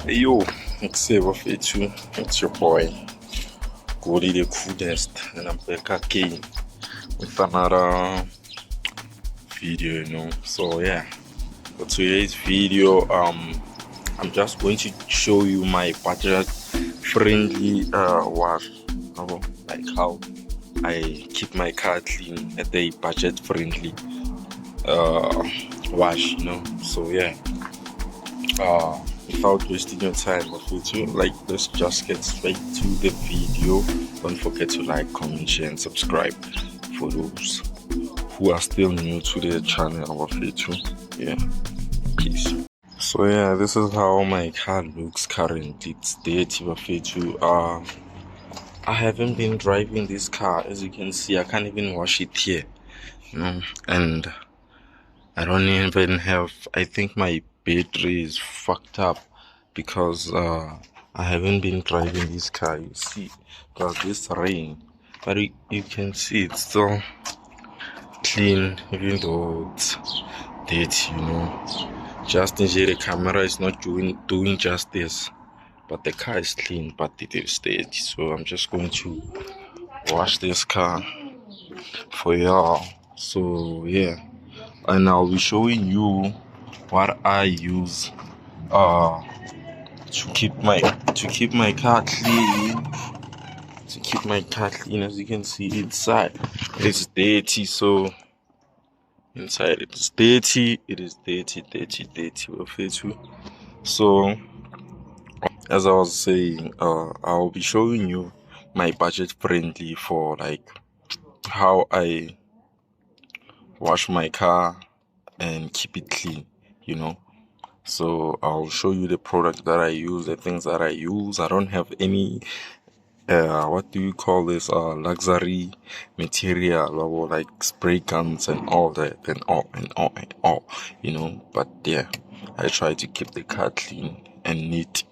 Yo, it's Save of A2. It's your boy, Goldie the coolest, and I'm back again with another video, So yeah, for today's video, I'm just going to show you my budget-friendly wash, like how I keep my car clean at a budget-friendly wash, So yeah, without wasting your time or future, let's just get straight to the video. Don't forget to like, comment, share, and subscribe for those who are still new to the channel of YouTube. Yeah, peace. So yeah, this is how my car looks currently. It's dirty of YouTube. I haven't been driving this car, as you can see. I can't even wash it here, and I don't even have, I think my battery is fucked up because I haven't been driving this car, you see, because this rain. But you can see it's still clean, even though it's dirty, Just in the camera is not doing justice, but the car is clean, but it is dirty. So I'm just going to wash this car for y'all. So yeah, and I'll be showing you what I use to keep my car clean. To keep my car clean, as you can see, inside it's dirty. So inside it's dirty. It is dirty. So as I was saying, I'll be showing you my budget friendly for how I wash my car and keep it clean, So I'll show you the product that I use, the things that I use. I don't have any what do you call this, luxury material or like spray guns and all that and all, But yeah, I try to keep the car clean and neat,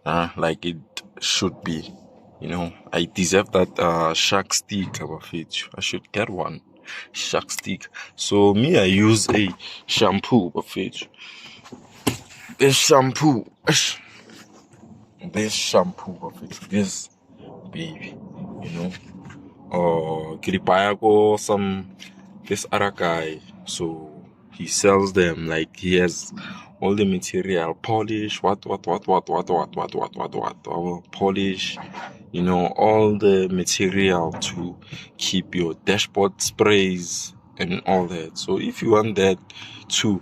like it should be. I deserve that shark stick above it. I should get one shark stick. So me, I use a shampoo of it. This shampoo of it, this baby, or Kiripayago, this other guy, so he sells them, like he has all the material, polish, polish, all the material to keep your dashboard sprays and all that. So if you want that too,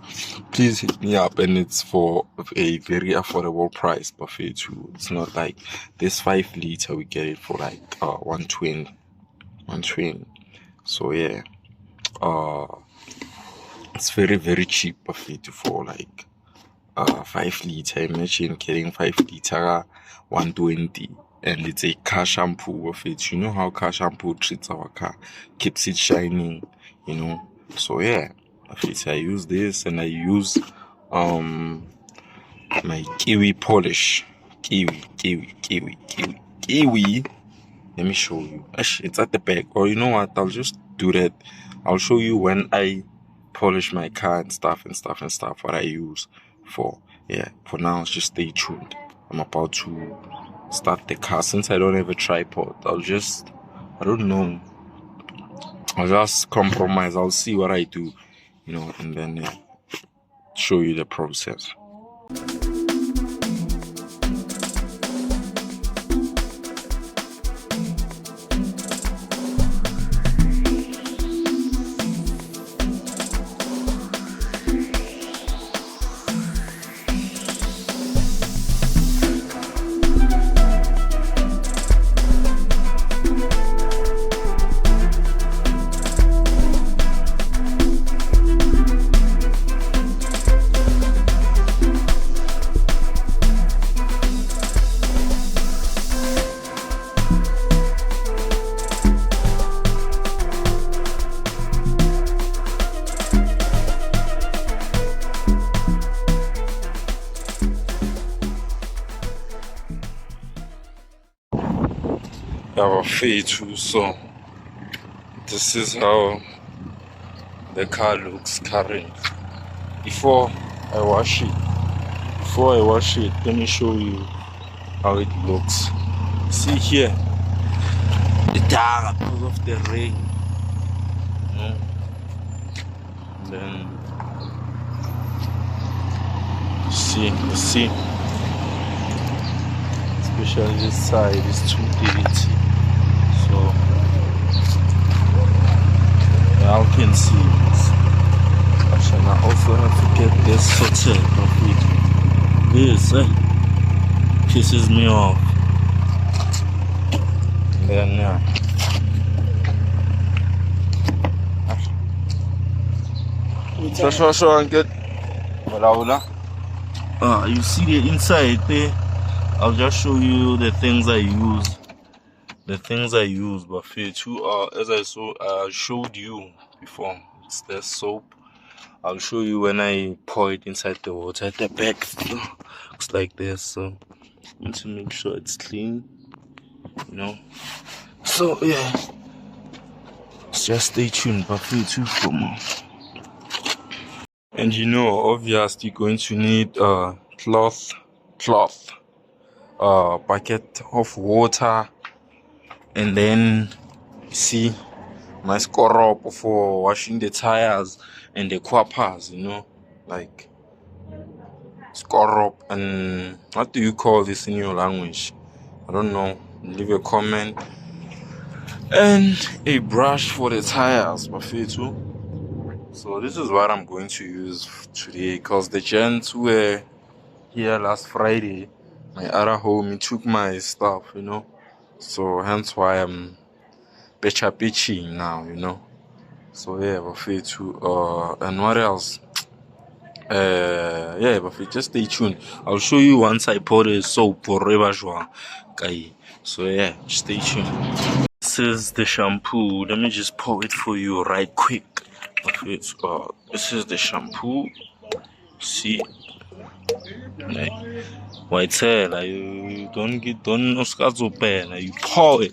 please hit me up, and it's for a very affordable price, buffet too. It's not like this 5 liter, we get it for like 120. So yeah, it's very, very cheap buffet for like 5 liter. Imagine getting 5 liter 120, and it's a car shampoo of it. You know how car shampoo treats our car, keeps it shining, So yeah, I use this, and I use my kiwi polish. Kiwi. Let me show you. It's at the back. Or you know what? I'll just do that. I'll show you when I polish my car and stuff. What I use for. Yeah. For now, just stay tuned. I'm about to start the car. Since I don't have a tripod, I'll just compromise. I'll see what I do, and then show you the process. Our too. So this is how the car looks currently before I wash it. before I wash it, let me show you how it looks. See here, the dark because of the rain. Then see, especially this side is too dirty. So y'all can see this. And I also have to get this sorted properly. This pisses me off. And then so and get you see the inside there. I'll just show you the things I use. But for two as I showed you before, it's the soap. I'll show you when I pour it inside the water at the back. Looks like this. So I want to make sure it's clean, so yeah, just stay tuned but for two for more. And obviously you're going to need a cloth, bucket of water, and then see my scrub for washing the tires and the quappers, like scrub. And what do you call this in your language? I don't know. Leave a comment. And a brush for the tires, too. So this is what I'm going to use today, because the gents who were here last Friday, my other homie took my stuff, so hence why I'm pitching now, so yeah, too. And what else? Yeah, but just stay tuned. I'll show you once I pour the soap for Revajwa. So yeah, stay tuned. This is the shampoo. Let me just pour it for you right quick. This is the shampoo. See, like white hair, like you don't you pour it,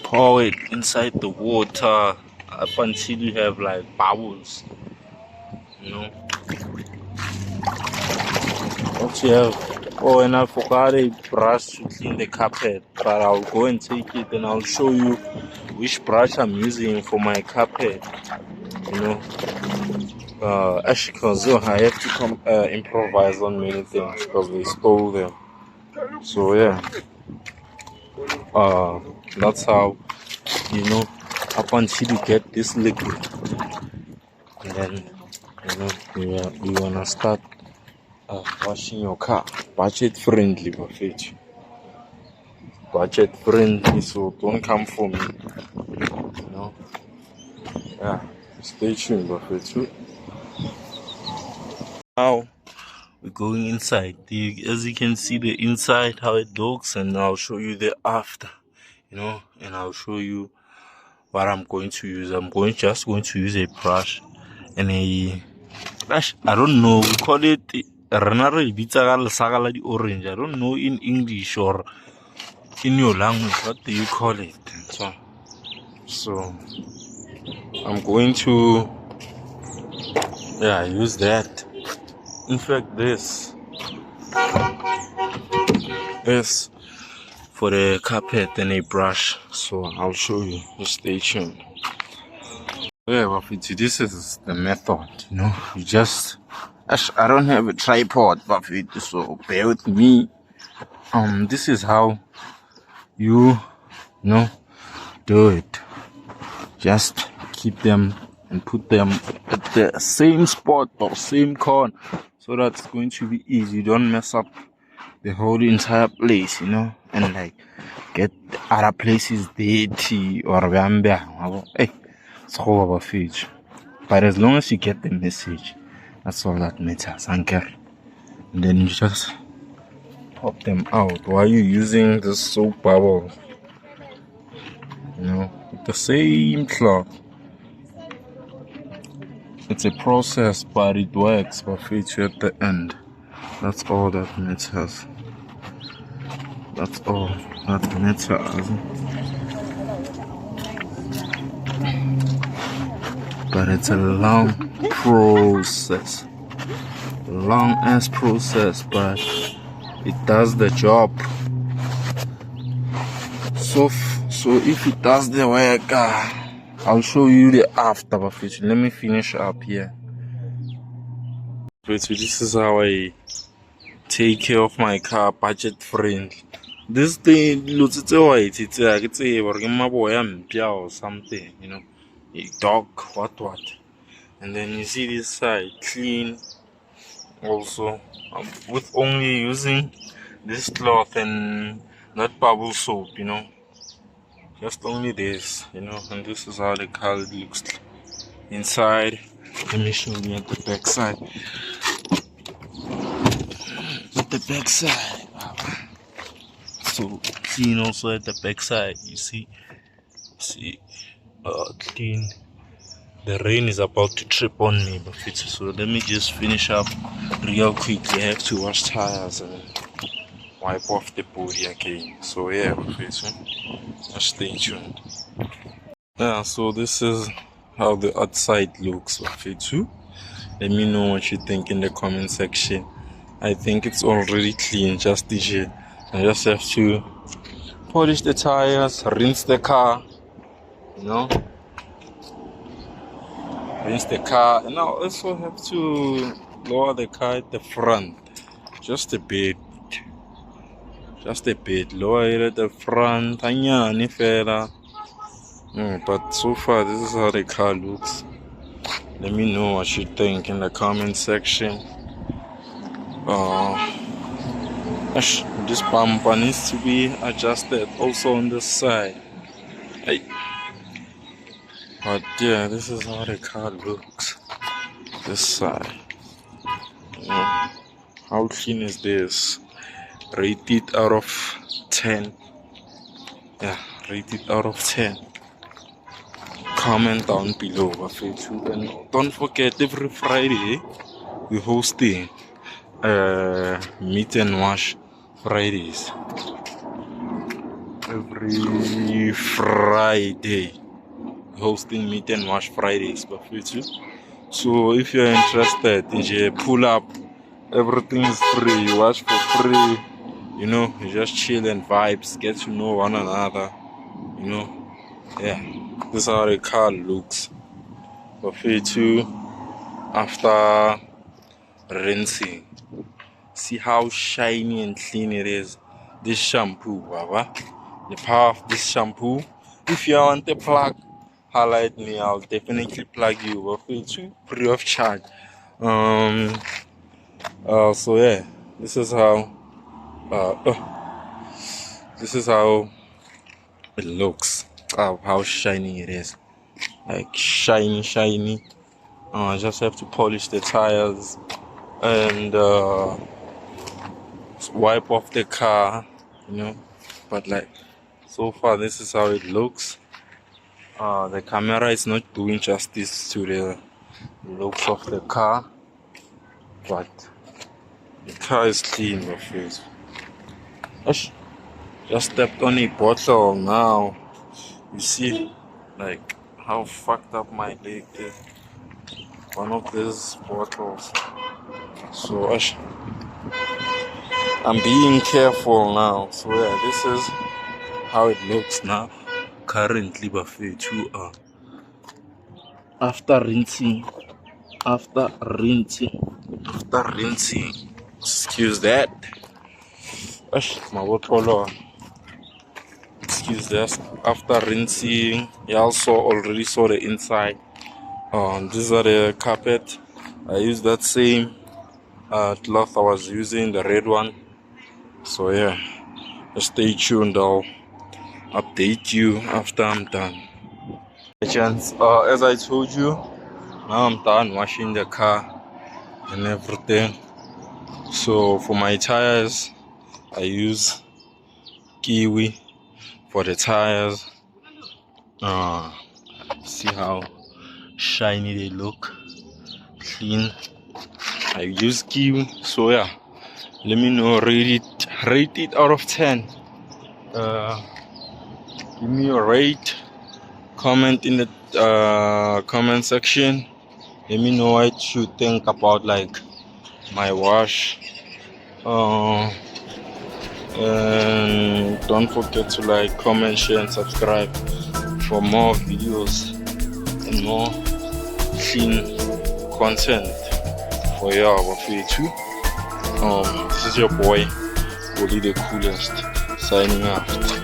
pour it inside the water up until you have like bubbles, What you have? Oh, and I forgot a brush to clean the carpet, but I'll go and take it and I'll show you which brush I'm using for my carpet. Actually, because I have to improvise on many things because they stole them. So yeah, that's how up until you get this liquid, and then you wanna start washing your car. Budget friendly, budget friendly, so don't come for me, yeah, stay tuned, too. Now we're going inside. As you can see the inside, how it looks, and I'll show you the after, and I'll show you what I'm going to use. I'm just going to use a brush and a brush. I don't know, we call it orange. I don't know in English or in your language, what do you call it? So I'm going to use that. In fact, this for the carpet and a brush, so I'll show you. Just stay tuned. Yeah, this is the method, you just, I don't have a tripod, so bear with me. This is how you do it. Just keep them and put them at the same spot or same corner, so that's going to be easy. You don't mess up the whole entire place, and like get other places dirty or hey, it's all over fridge. But as long as you get the message, that's all that matters, and then you just pop them out while you're using the soap bubble, with the same cloth. It's a process, but it works perfect at the end. That's all that matters. That's all that matters. But it's a long process. long ass process, but it does the job. So if it does the work, I'll show you the after. Let me finish up here. So this is how I take care of my car, budget friendly. This thing looks white. It's like it's a or something, you know, a dog, what. And then you see this side clean. Also, with only using this cloth and not bubble soap, you know, just only this, you know. And this is how the car looks inside. Let me show you at the back side. At the back side, so clean. Also at the back side, you see, clean. The rain is about to trip on me, but so let me just finish up real quickly. I have to wash tires and wipe off the body again. So yeah, so just stay tuned. Yeah, so this is how the outside looks. Too. Let me know what you think in the comment section. I think it's already clean, just this year. I just have to polish the tires, rinse the car, you know. Rinse the car, and I also have to lower the car at the front just a bit, lower it at the front, but so far this is how the car looks. Let me know what you think in the comment section. This bumper needs to be adjusted also on this side. But yeah, this is how the car looks. This side. How clean is this? Rate it out of 10. Yeah, rate it out of 10. Comment down below. And don't forget, every Friday we're hosting meet and wash Fridays. Every Friday hosting meet and wash Fridays. So if you're interested, pull up. Everything is free. You wash for free. You know, you just chill and vibes, get to know one another. You know, yeah. This is how the car looks. After rinsing. See how shiny and clean it is. This shampoo, the power of this shampoo. If you want a plug, highlight me. I'll definitely plug you. Free of charge. So yeah, this is how it looks. How shiny it is. Like shiny. I just have to polish the tires and wipe off the car, you know. But like, so far this is how it looks. The camera is not doing justice to the looks of the car, but the car is clean. Just stepped on a bottle now. You see, like, how fucked up my leg is. One of these bottles. So I'm being careful now. So yeah, this is how it looks now. Currently, after rinsing. Excuse that. My bottle. Excuse that. After rinsing, you also already saw the inside. These are the carpet. I used that same cloth I was using, the red one. So yeah, just stay tuned. I'll update you after I'm done. As I told you, now I'm done washing the car and everything. So for my tires, I use kiwi for the tires. See how shiny they look, clean. I use kiwi. So yeah, let me know, rate it out of 10. Give me a rate, comment in the comment section. Let me know what you think about like my wash. And don't forget to like, comment, share, and subscribe for more videos and more clean content for y'all. This is your boy, Willie the Coolest, signing out.